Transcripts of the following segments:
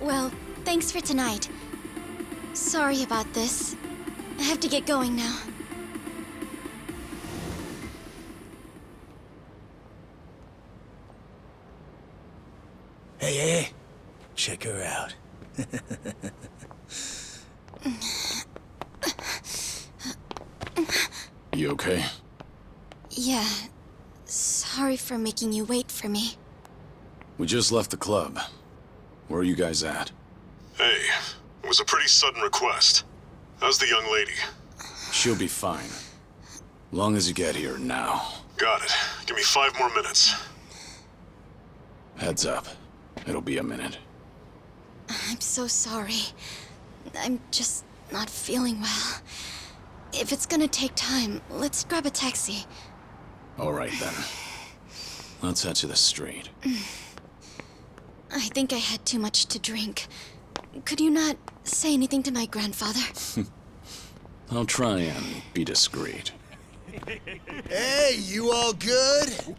Well, thanks for tonight. Sorry about this. I have to get going now. Hey. Check her out. You okay? Yeah. Sorry for making you wait for me. We just left the club. Where are you guys at? Hey, it was a pretty sudden request. How's the young lady? She'll be fine. Long as you get here now. Got it. Give me 5 more minutes. Heads up. It'll be a minute. I'm so sorry. I'm just not feeling well. If it's gonna take time, let's grab a taxi. All right, then. Let's head to the street. I think I had too much to drink. Could you not say anything to my grandfather? I'll try and be discreet. Hey, you all good?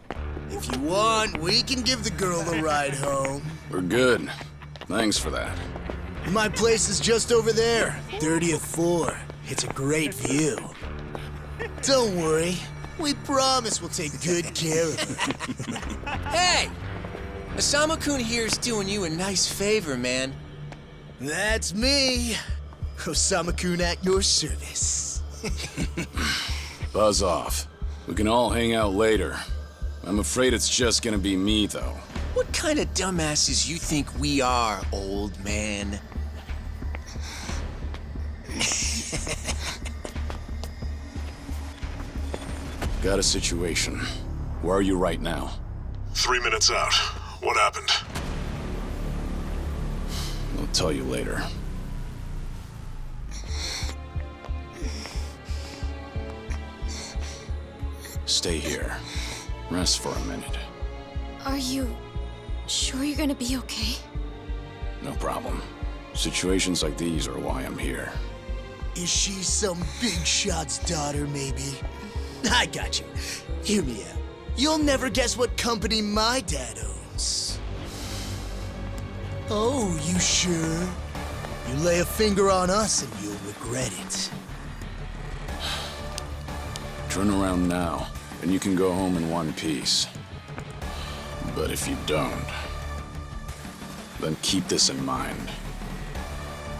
If you want, we can give the girl a ride home. We're good. Thanks for that. My place is just over there, 30th floor. It's a great view. Don't worry, we promise we'll take good care of her. Hey! Osama-kun here's doing you a nice favor, man. That's me. Osama-kun at your service. Buzz off. We can all hang out later. I'm afraid it's just gonna be me, though. What kind of dumbasses you think we are, old man? Got a situation. Where are you right now? 3 minutes out. What happened? I'll tell you later. Stay here. Rest for a minute. Are you sure you're gonna be okay? No problem. Situations like these are why I'm here. Is she some big shot's daughter, maybe? I got you. Hear me out. You'll never guess what company my dad owns. Oh, you sure? You lay a finger on us and you'll regret it. Turn around now, and you can go home in one piece. But if you don't, then keep this in mind.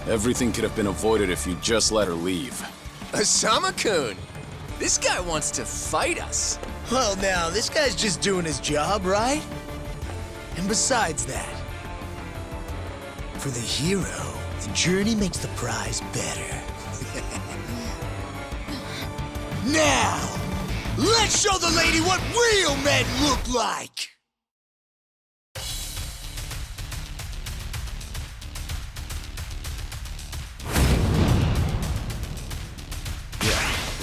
Everything could have been avoided if you just let her leave. Osama-kun! This guy wants to fight us. Well, now, this guy's just doing his job, right? And besides that, for the hero, the journey makes the prize better. Now, let's show the lady what real men look like!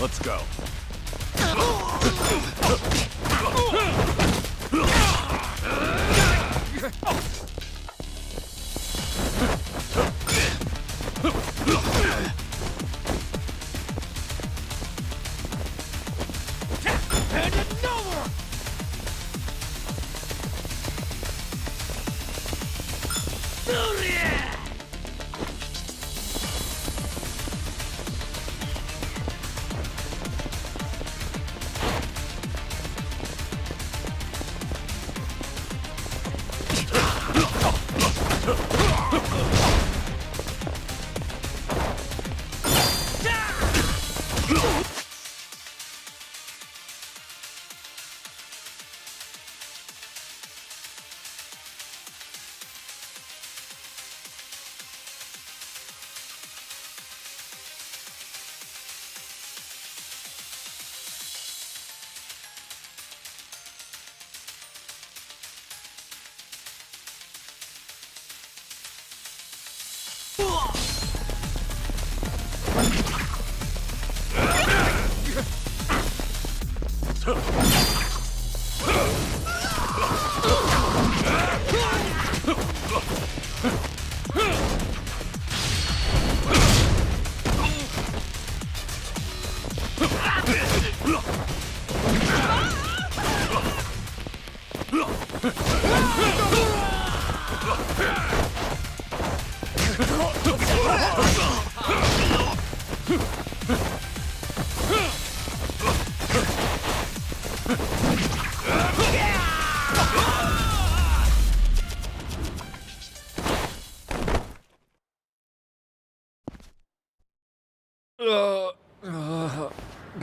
Let's go.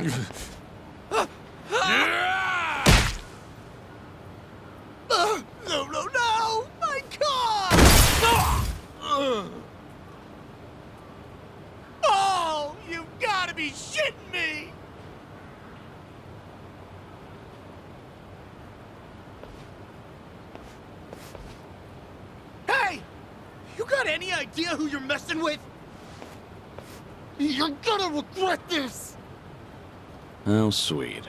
No, no, no! My God! Oh, you gotta be shitting me! Hey! You got any idea who you're messing with? You're gonna regret this! How sweet.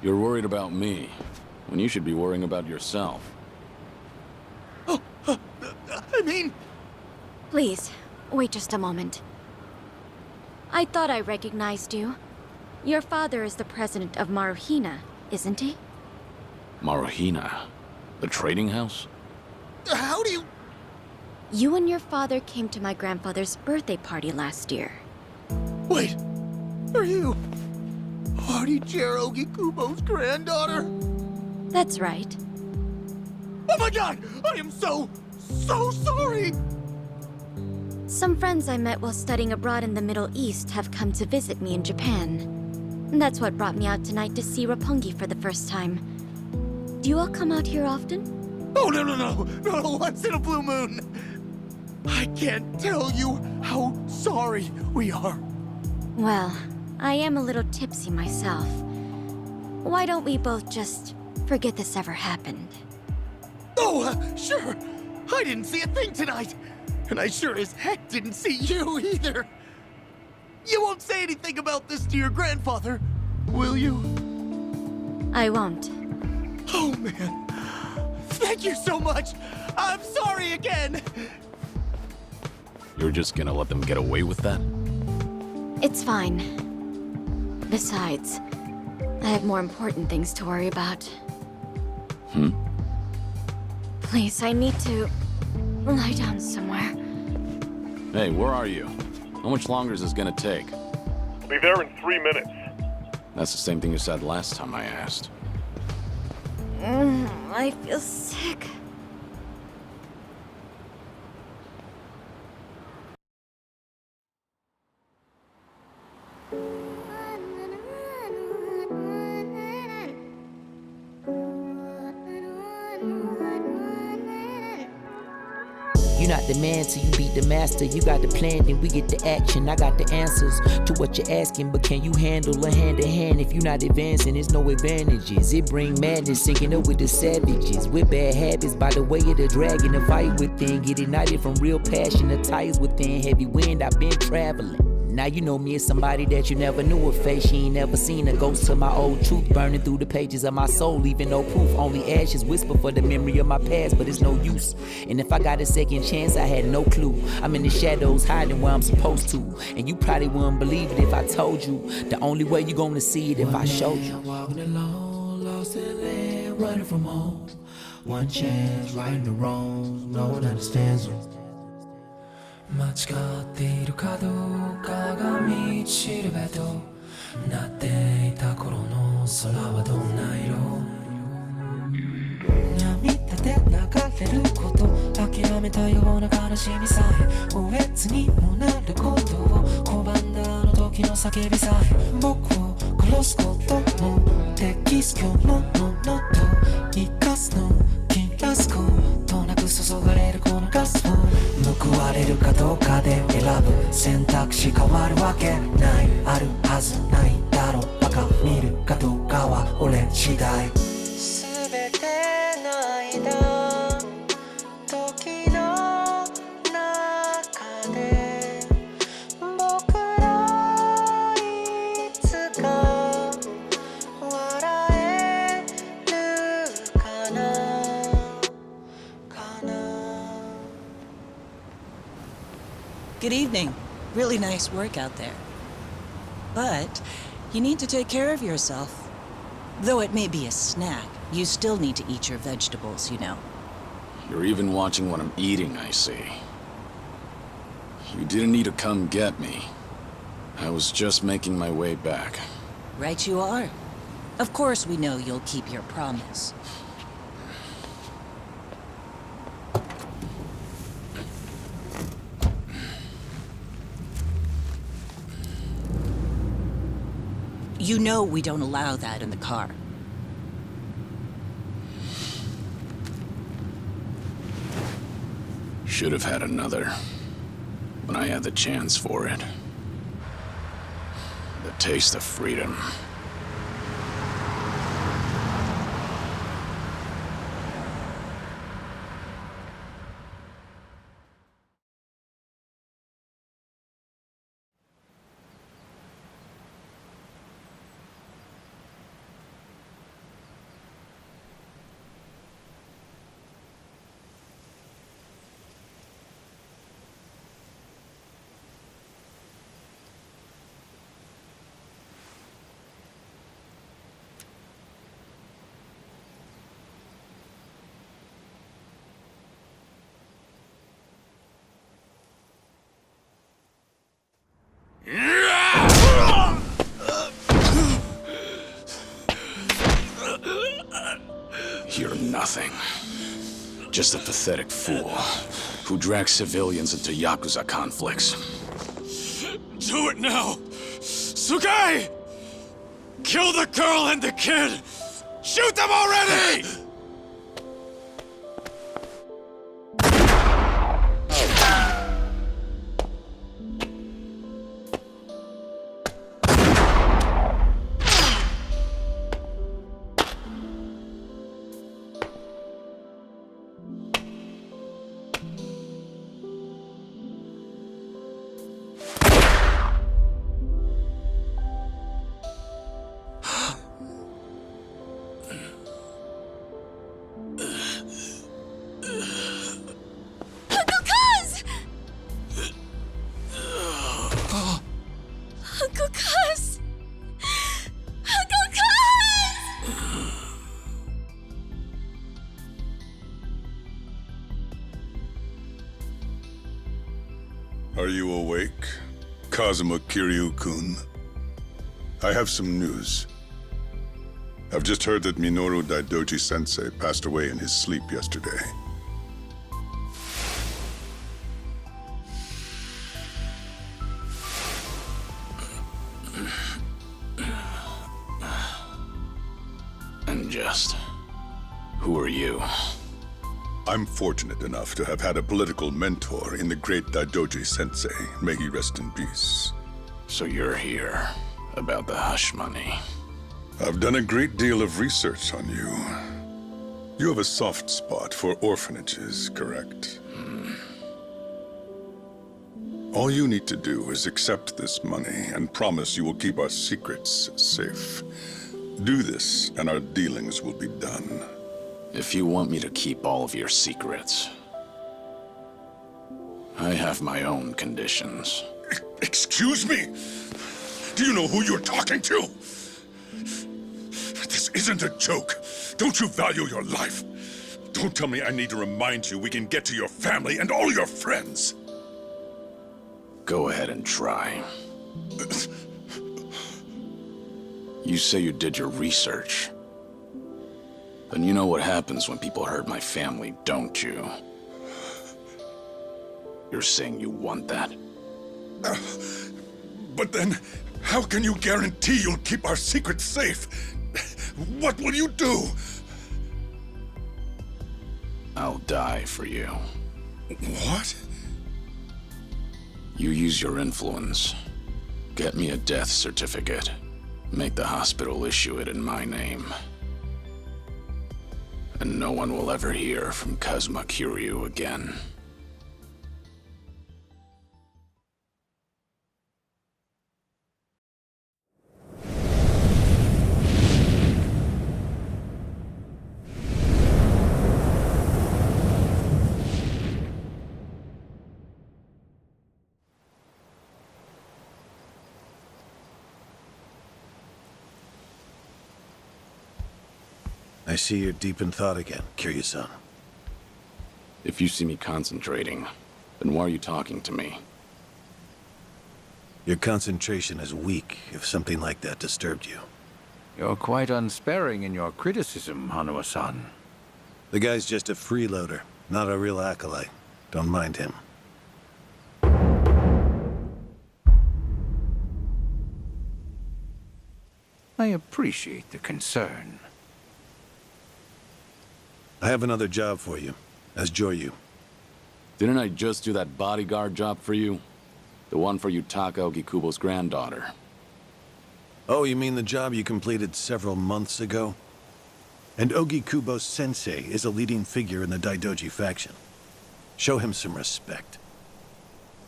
You're worried about me, when you should be worrying about yourself. I mean... Please, wait just a moment. I thought I recognized you. Your father is the president of Maruhina, isn't he? Maruhina? The trading house? How do you... You and your father came to my grandfather's birthday party last year. Wait, are you... Artie-Jiro Kubo's granddaughter? That's right. Oh my God! I am so sorry! Some friends I met while studying abroad in the Middle East have come to visit me in Japan. That's what brought me out tonight to see Roppongi for the first time. Do you all come out here often? Oh, no, once in a blue moon! I can't tell you how sorry we are. Well, I am a little tipsy myself. Why don't we both just forget this ever happened? Oh, sure. I didn't see a thing tonight. And I sure as heck didn't see you either. You won't say anything about this to your grandfather, will you? I won't. Oh, man. Thank you so much. I'm sorry again. You're just gonna let them get away with that? It's fine. Besides, I have more important things to worry about. Please, I need to lie down somewhere. Hey, where are you? How much longer is this gonna take? Be there in 3 minutes. That's the same thing you said last time I asked. I feel sick. You're not the man till you beat the master. You got the plan, then we get the action. I got the answers to what you're asking, but can you handle a hand to hand? If you're not advancing, there's no advantages. It bring madness, syncing up with the savages. With bad habits, by the way of the dragon, the fight within. Get ignited from real passion, the tires within. Heavy wind, I've been traveling. Now you know me as somebody that you never knew a face. She ain't never seen a ghost to my old truth. Burning through the pages of my soul, leaving no proof. Only ashes whisper for the memory of my past, but it's no use. And if I got a second chance, I had no clue. I'm in the shadows, hiding where I'm supposed to. And you probably wouldn't believe it if I told you. The only way you gonna see it if I showed you. Walking alone, lost in land, running from home. One chance, righting the wrongs, no one understands them. 間違っているかどうかが道しるべとなっていた頃の空はどんな色涙で流れること諦めたような悲しみさえおえつにもなることを拒んだあの時の叫びさえ僕を殺すこともできす今日のものと生かすの切らすことなく注がれるこのガスを報われるかどうかで選ぶ選択肢変わるわけないあるはずないだろうバカ見るかどうかは俺次第全ての間時の中で僕らいつか笑えるかな Good evening. Really nice work out there. But you need to take care of yourself. Though it may be a snack, you still need to eat your vegetables, you know. You're even watching what I'm eating, I see. You didn't need to come get me. I was just making my way back. Right you are. Of course we know you'll keep your promise. You know we don't allow that in the car. Should have had another when I had the chance for it. The taste of freedom. You're nothing. Just a pathetic fool who drags civilians into Yakuza conflicts. Do it now! Sugai! Kill the girl and the kid! Shoot them already! Are you awake, Kazuma Kiryu-kun? I have some news. I've just heard that Minoru Daidoji-sensei passed away in his sleep yesterday. And just... who are you? I'm fortunate enough to have had a political mentor in the great Daidoji-sensei. May he rest in peace. So you're here about the hush money. I've done a great deal of research on you. You have a soft spot for orphanages, correct? All you need to do is accept this money and promise you will keep our secrets safe. Do this, and our dealings will be done. If you want me to keep all of your secrets, I have my own conditions. Excuse me? Do you know who you're talking to? This isn't a joke. Don't you value your life? Don't tell me I need to remind you we can get to your family and all your friends. Go ahead and try. You say you did your research. Then you know what happens when people hurt my family, don't you? You're saying you want that? But then, how can you guarantee you'll keep our secrets safe? What will you do? I'll die for you. What? You use your influence. Get me a death certificate. Make the hospital issue it in my name. And no one will ever hear from Kazuma Kiryu again. I see you're deep in thought again, Kiryu-san. If you see me concentrating, then why are you talking to me? Your concentration is weak if something like that disturbed you. You're quite unsparing in your criticism, Hanuma-san. The guy's just a freeloader, not a real acolyte. Don't mind him. I appreciate the concern. I have another job for you, as Joryu. Didn't I just do that bodyguard job for you? The one for Yutaka Ogikubo's granddaughter. Oh, you mean the job you completed several months ago? And Ogikubo Sensei is a leading figure in the Daidoji faction. Show him some respect.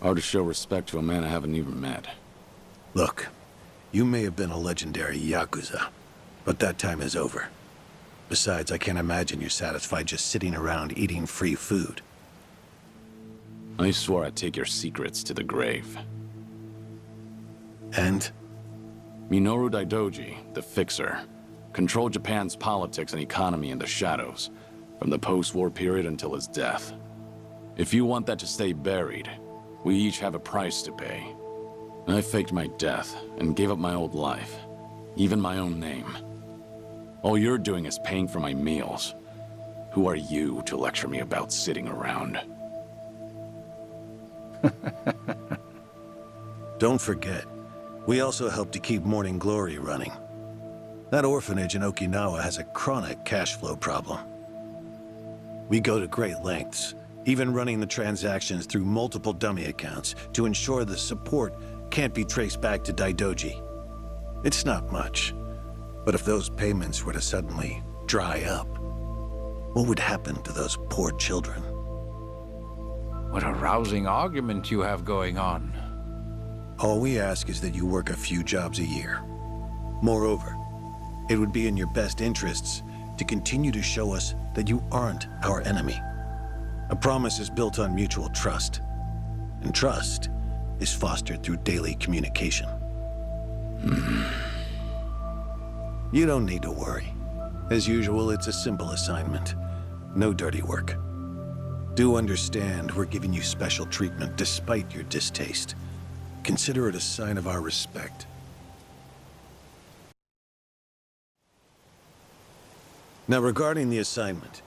Hard to show respect to a man I haven't even met. Look, you may have been a legendary Yakuza, but that time is over. Besides, I can't imagine you're satisfied just sitting around eating free food. I swore I'd take your secrets to the grave. And? Minoru Daidoji, the Fixer, controlled Japan's politics and economy in the shadows, from the post-war period until his death. If you want that to stay buried, we each have a price to pay. I faked my death and gave up my old life, even my own name. All you're doing is paying for my meals. Who are you to lecture me about sitting around? Don't forget, we also help to keep Morning Glory running. That orphanage in Okinawa has a chronic cash flow problem. We go to great lengths, even running the transactions through multiple dummy accounts to ensure the support can't be traced back to Daidoji. It's not much, but if those payments were to suddenly dry up, what would happen to those poor children? What a rousing argument you have going on. All we ask is that you work a few jobs a year. Moreover, it would be in your best interests to continue to show us that you aren't our enemy. A promise is built on mutual trust, and trust is fostered through daily communication. You don't need to worry. As usual, it's a simple assignment. No dirty work. Do understand we're giving you special treatment despite your distaste. Consider it a sign of our respect. Now, regarding the assignment,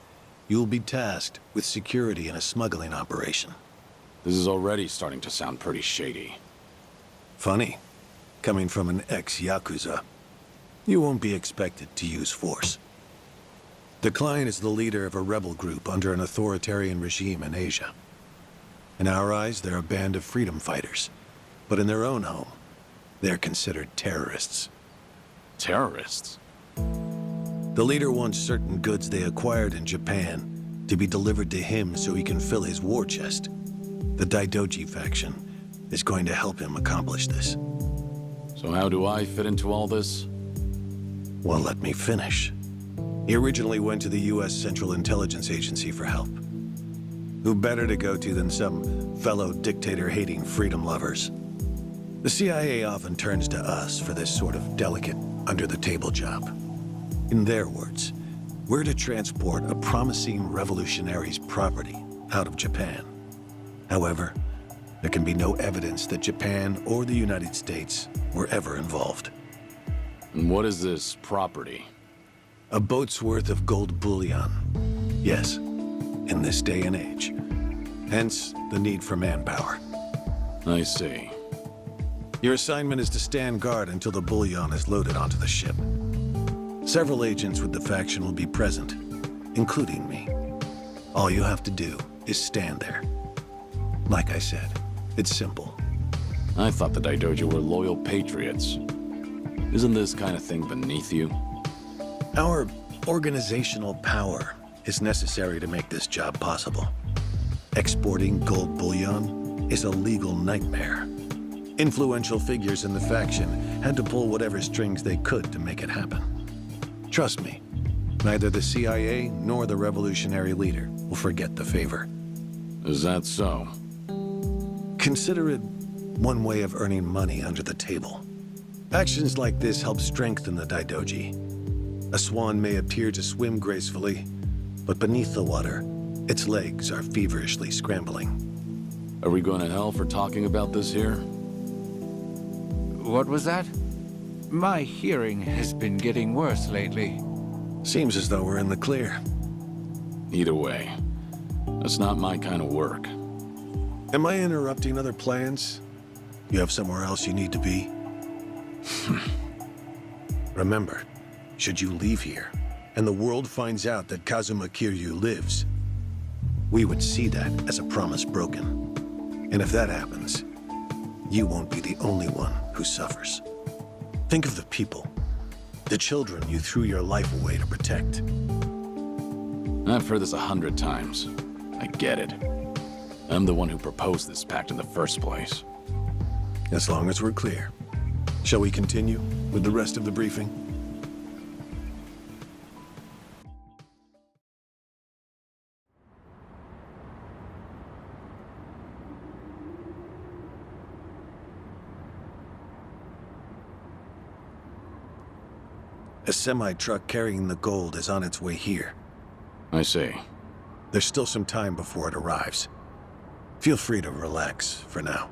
you will be tasked with security in a smuggling operation. This is already starting to sound pretty shady. Funny, coming from an ex-Yakuza. You won't be expected to use force. The client is the leader of a rebel group under an authoritarian regime in Asia. In our eyes, they're a band of freedom fighters. But in their own home, they're considered terrorists. Terrorists? The leader wants certain goods they acquired in Japan to be delivered to him so he can fill his war chest. The Daidoji faction is going to help him accomplish this. So how do I fit into all this? Well, let me finish. He originally went to the U.S. Central Intelligence Agency for help. Who better to go to than some fellow dictator-hating freedom lovers? The CIA often turns to us for this sort of delicate, under-the-table job. In their words, we're to transport a promising revolutionary's property out of Japan. However, there can be no evidence that Japan or the United States were ever involved. And what is this property? A boat's worth of gold bullion. Yes, in this day and age. Hence, the need for manpower. I see. Your assignment is to stand guard until the bullion is loaded onto the ship. Several agents with the faction will be present, including me. All you have to do is stand there. Like I said, it's simple. I thought the Daidoji were loyal patriots. Isn't this kind of thing beneath you? Our organizational power is necessary to make this job possible. Exporting gold bullion is a legal nightmare. Influential figures in the faction had to pull whatever strings they could to make it happen. Trust me, neither the CIA nor the revolutionary leader will forget the favor. Is that so? Consider it one way of earning money under the table. Actions like this help strengthen the Daidoji. A swan may appear to swim gracefully, but beneath the water, its legs are feverishly scrambling. Are we going to hell for talking about this here? What was that? My hearing has been getting worse lately. Seems as though we're in the clear. Either way, that's not my kind of work. Am I interrupting other plans? You have somewhere else you need to be? Remember, should you leave here, and the world finds out that Kazuma Kiryu lives, we would see that as a promise broken. And if that happens, you won't be the only one who suffers. Think of the people, the children you threw your life away to protect. I've heard this 100 times. I get it. I'm the one who proposed this pact in the first place. As long as we're clear. Shall we continue with the rest of the briefing? A semi-truck carrying the gold is on its way here. I see. There's still some time before it arrives. Feel free to relax for now.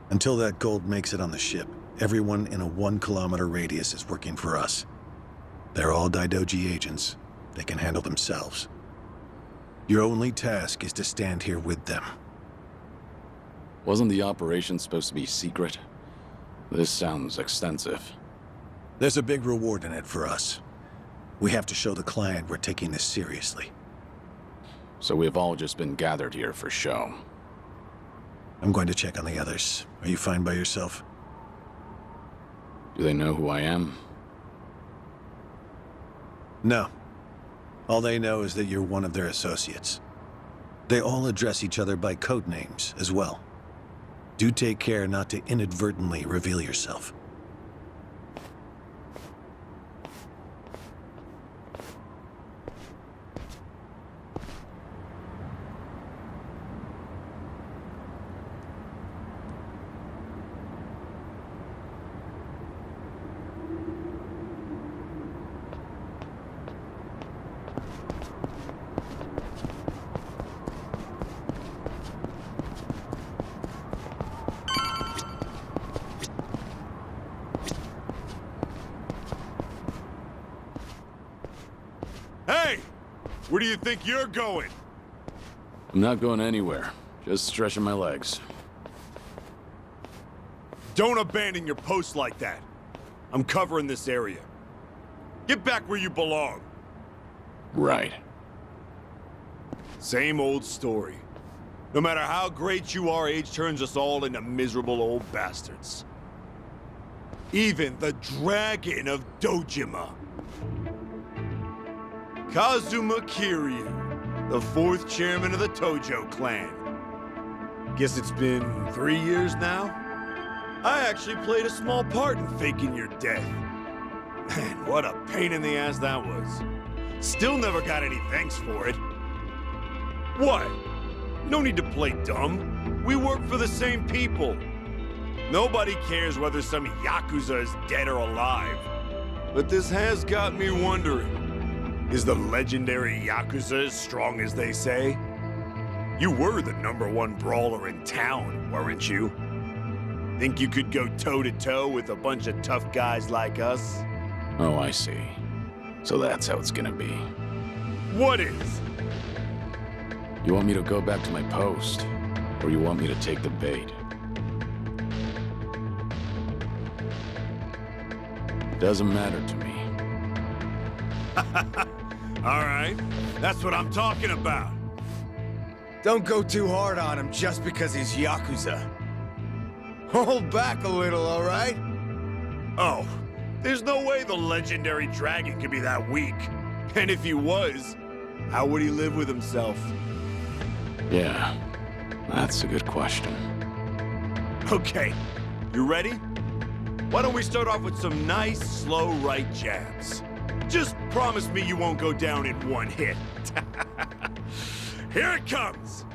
Until that gold makes it on the ship, everyone in a 1-kilometer radius is working for us. They're all Daidoji agents. They can handle themselves. Your only task is to stand here with them. Wasn't the operation supposed to be secret? This sounds extensive. There's a big reward in it for us. We have to show the client we're taking this seriously. So we've all just been gathered here for show. I'm going to check on the others. Are you fine by yourself? Do they know who I am? No. All they know is that you're one of their associates. They all address each other by code names as well. Do take care not to inadvertently reveal yourself. Hey! Where do you think you're going? I'm not going anywhere. Just stretching my legs. Don't abandon your post like that. I'm covering this area. Get back where you belong. Right. Same old story. No matter how great you are, age turns us all into miserable old bastards. Even the Dragon of Dojima. Kazuma Kiryu, the 4th chairman of the Tojo clan. Guess it's been 3 years now? I actually played a small part in faking your death. Man, what a pain in the ass that was. Still never got any thanks for it. What? No need to play dumb. We work for the same people. Nobody cares whether some Yakuza is dead or alive. But this has got me wondering. Is the legendary Yakuza as strong as they say? You were the #1 brawler in town, weren't you? Think you could go toe-to-toe with a bunch of tough guys like us? Oh, I see. So that's how it's gonna be. What is? You want me to go back to my post? Or you want me to take the bait? Doesn't matter to me. All right, that's what I'm talking about. Don't go too hard on him just because he's Yakuza. Hold back a little, all right? Oh, there's no way the legendary dragon could be that weak. And if he was, how would he live with himself? Yeah, that's a good question. Okay, you ready? Why don't we start off with some nice, slow right jabs? Just promise me you won't go down in one hit. Here it comes!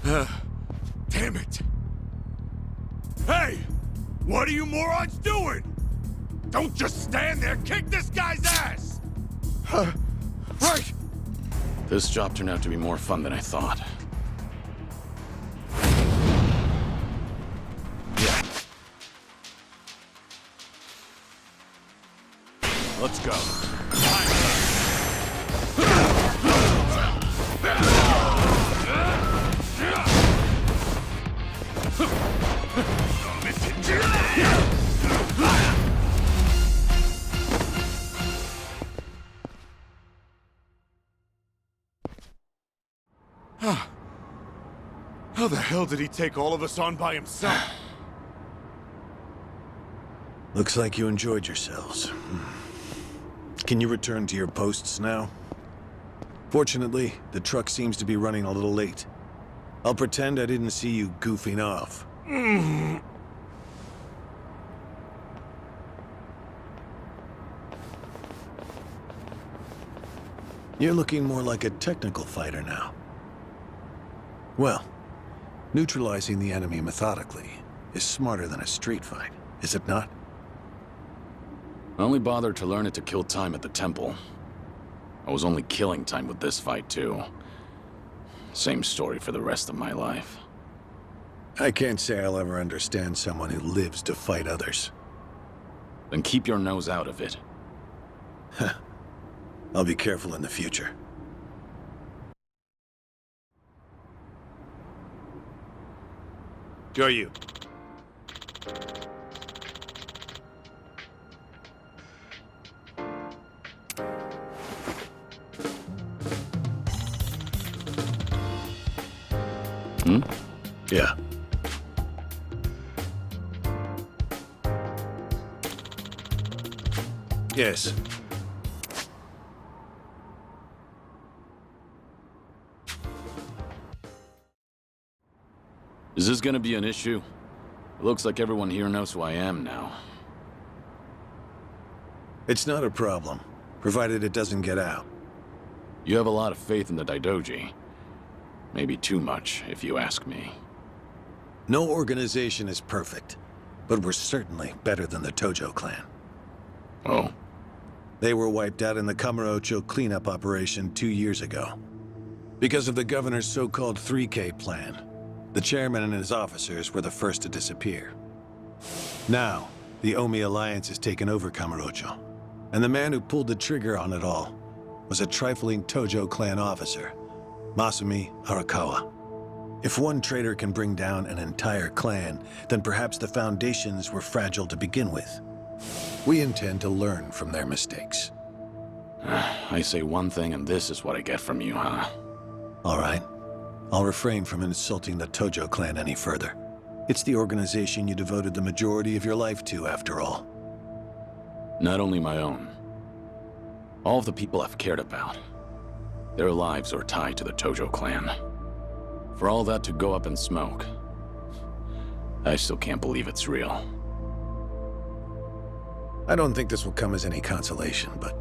Damn it! Hey! What are you morons doing? Don't just stand there, kick this guy's ass! Right! This job turned out to be more fun than I thought. Let's go. How the hell did he take all of us on by himself? Looks like you enjoyed yourselves. Can you return to your posts now? Fortunately, the truck seems to be running a little late. I'll pretend I didn't see you goofing off. You're looking more like a technical fighter now. Well, neutralizing the enemy methodically is smarter than a street fight, is it not? I only bothered to learn it to kill time at the temple. I was only killing time with this fight, too. Same story for the rest of my life. I can't say I'll ever understand someone who lives to fight others. Then keep your nose out of it. I'll be careful in the future. Kiryu. Yeah. Yes. Is this gonna be an issue? It looks like everyone here knows who I am now. It's not a problem, provided it doesn't get out. You have a lot of faith in the Daidoji. Maybe too much, if you ask me. No organization is perfect, but we're certainly better than the Tojo clan. Oh? They were wiped out in the Kamurocho cleanup operation 2 years ago. Because of the governor's so-called 3K plan, the chairman and his officers were the first to disappear. Now, the Omi Alliance has taken over Kamurocho, and the man who pulled the trigger on it all was a trifling Tojo clan officer, Masumi Arakawa. If one traitor can bring down an entire clan, then perhaps the foundations were fragile to begin with. We intend to learn from their mistakes. I say one thing and this is what I get from you, huh? All right. I'll refrain from insulting the Tojo clan any further. It's the organization you devoted the majority of your life to, after all. Not only my own. All of the people I've cared about. Their lives are tied to the Tojo clan. For all that to go up in smoke, I still can't believe it's real. I don't think this will come as any consolation, but...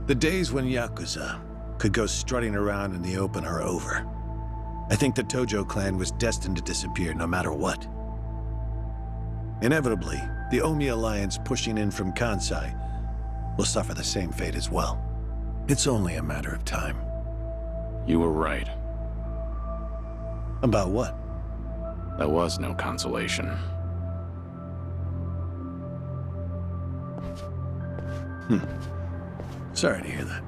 The days when Yakuza could go strutting around in the open are over. I think the Tojo clan was destined to disappear no matter what. Inevitably, the Omi Alliance pushing in from Kansai will suffer the same fate as well. It's only a matter of time. You were right. About what? That was no consolation. Sorry to hear that.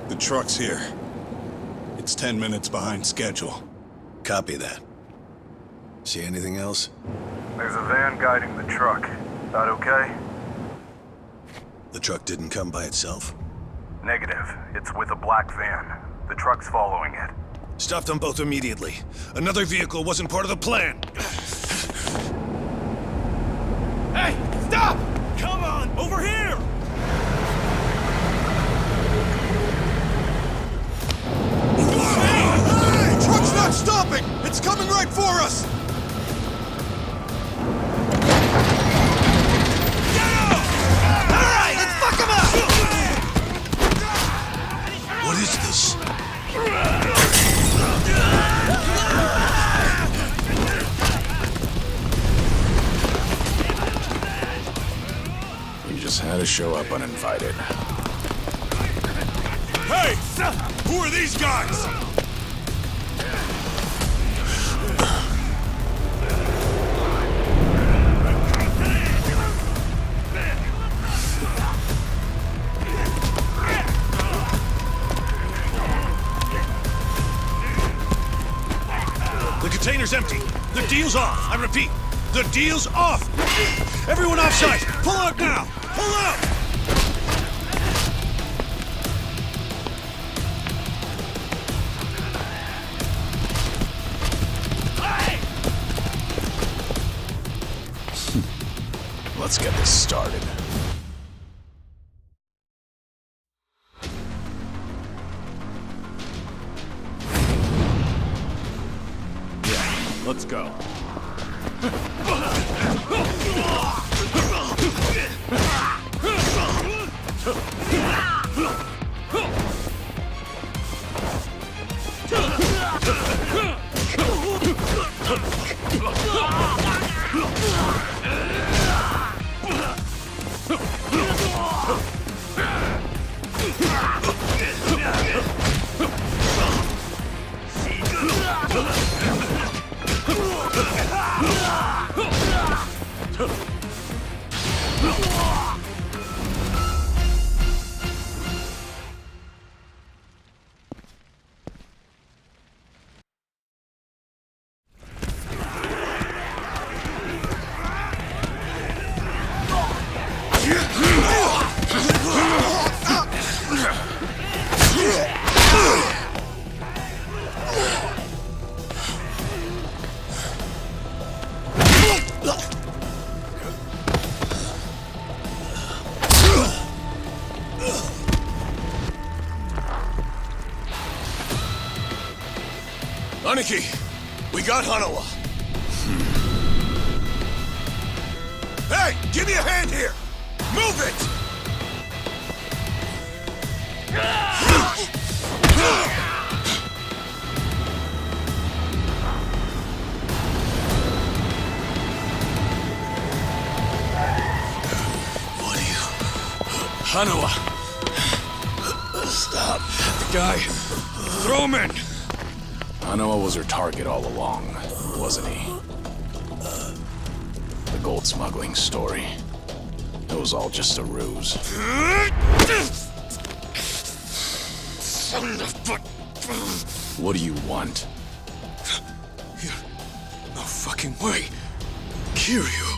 The truck's here. It's 10 minutes behind schedule. Copy that. See anything else? There's a van guiding the truck. That okay? The truck didn't come by itself? Negative. It's with a black van. The truck's following it. Stop them both immediately. Another vehicle wasn't part of the plan. Hey, stop! Come on, over here! Hey! Truck's not stopping! It's coming right for to show up uninvited. Hey! Who are these guys? The container's empty. The deal's off. I repeat, the deal's off. Everyone offside. Pull out now. Pull out. Let's get this started. Let's go. Aniki, we got Hanawa. Hey, give me a hand here. Move it. What are you? Hanawa. Stop. The guy. Throw him in. Hanawa was her target all along, wasn't he? The gold smuggling story. It was all just a ruse. Son of a... What do you want? No fucking way. Kiryu.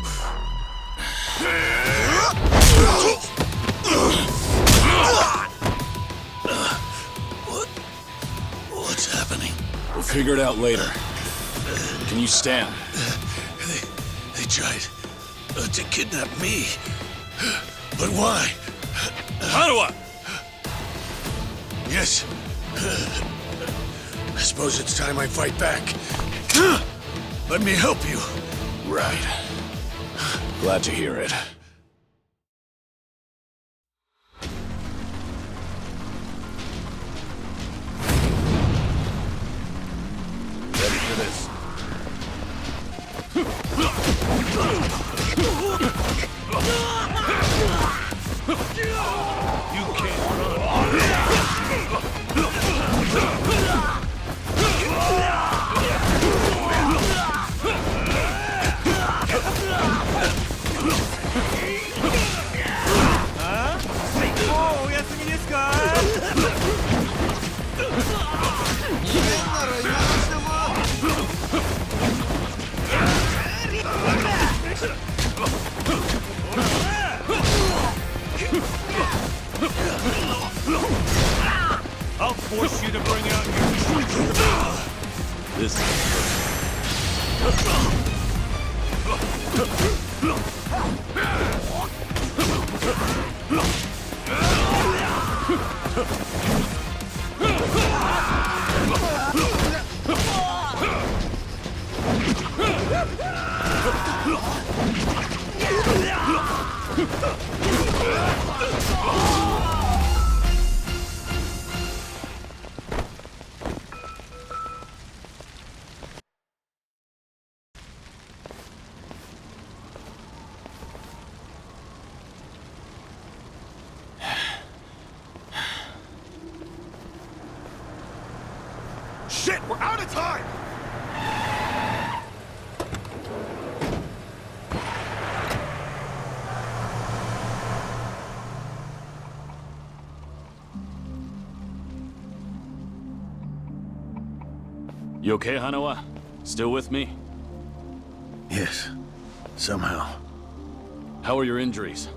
What's happening? We'll figure it out later. Can you stand? They tried to kidnap me. But why? Hanawa! Yes. I suppose it's time I fight back. Let me help you. Right. Glad to hear it. Ready for this. You can't run. I'll force you to bring out your... This Shit, we're out of time! You okay, Hanawa? Still with me? Yes. Somehow. How are your injuries?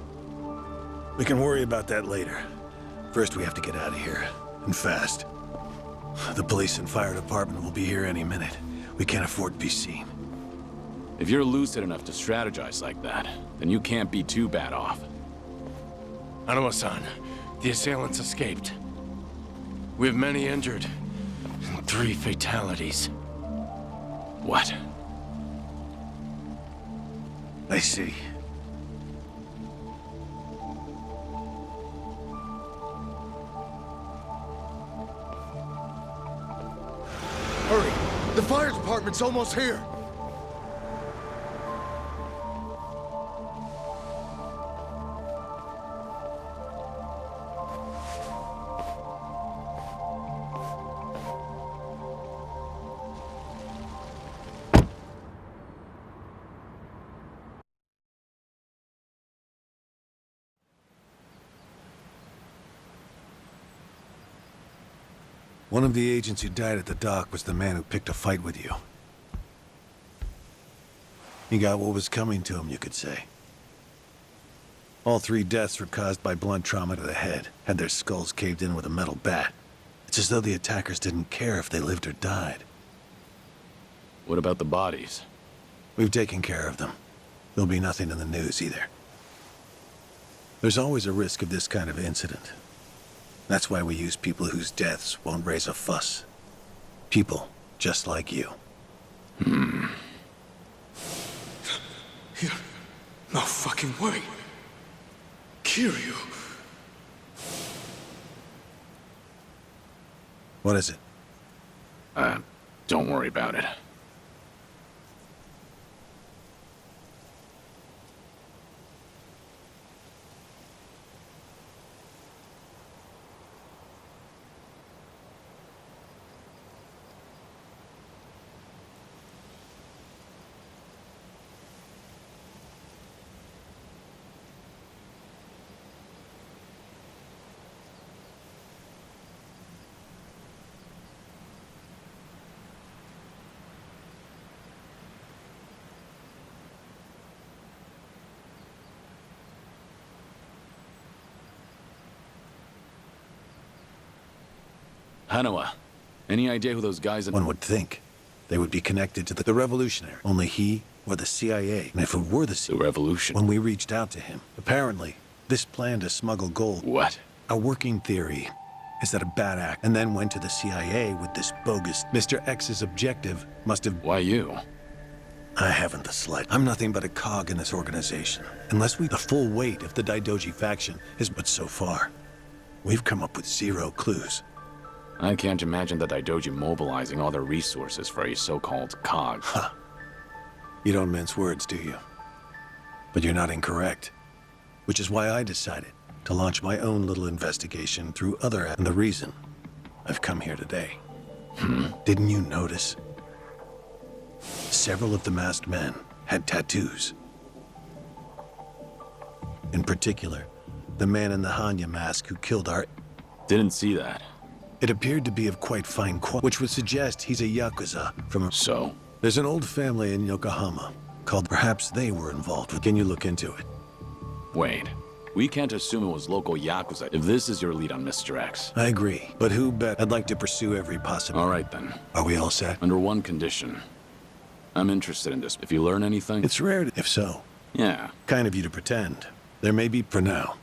We can worry about that later. First, we have to get out of here. And fast. The police and fire department will be here any minute. We can't afford to be seen. If you're lucid enough to strategize like that, then you can't be too bad off. Hanawa-san, the assailants escaped. We have many injured. And 3 fatalities. What? I see. Hurry! The fire department's almost here! One of the agents who died at the dock was the man who picked a fight with you. He got what was coming to him, you could say. All 3 deaths were caused by blunt trauma to the head, had their skulls caved in with a metal bat. It's as though the attackers didn't care if they lived or died. What about the bodies? We've taken care of them. There'll be nothing in the news either. There's always a risk of this kind of incident. That's why we use people whose deaths won't raise a fuss. People just like you. No fucking way. Kiryu. What is it? Don't worry about it. Hanawa, any idea who those guys... One would think they would be connected to the revolutionary. Only he or the CIA. And if it were the revolution... When we reached out to him, apparently, this plan to smuggle gold... What? Our working theory is that a bad act and then went to the CIA with this bogus... Mr. X's objective must have... Why you? I haven't the slightest. I'm nothing but a cog in this organization. Unless the full weight of the Daidoji faction is... But so far, we've come up with 0 clues. I can't imagine the Daidoji mobilizing all their resources for a so-called cog. Huh. You don't mince words, do you? But you're not incorrect. Which is why I decided to launch my own little investigation through other... And the reason I've come here today. Didn't you notice? Several of the masked men had tattoos. In particular, the man in the Hanya mask who killed our... Didn't see that. It appeared to be of quite fine quality, which would suggest he's a Yakuza from a... So? There's an old family in Yokohama called... Perhaps they were involved with... Can you look into it? Wait. We can't assume it was local Yakuza if this is your lead on Mr. X. I agree, but who bet? I'd like to pursue every possible... All right, then. Are we all set? Under one condition. I'm interested in this. If you learn anything... It's rare to... If so. Yeah. Kind of you to pretend. There may be... For now.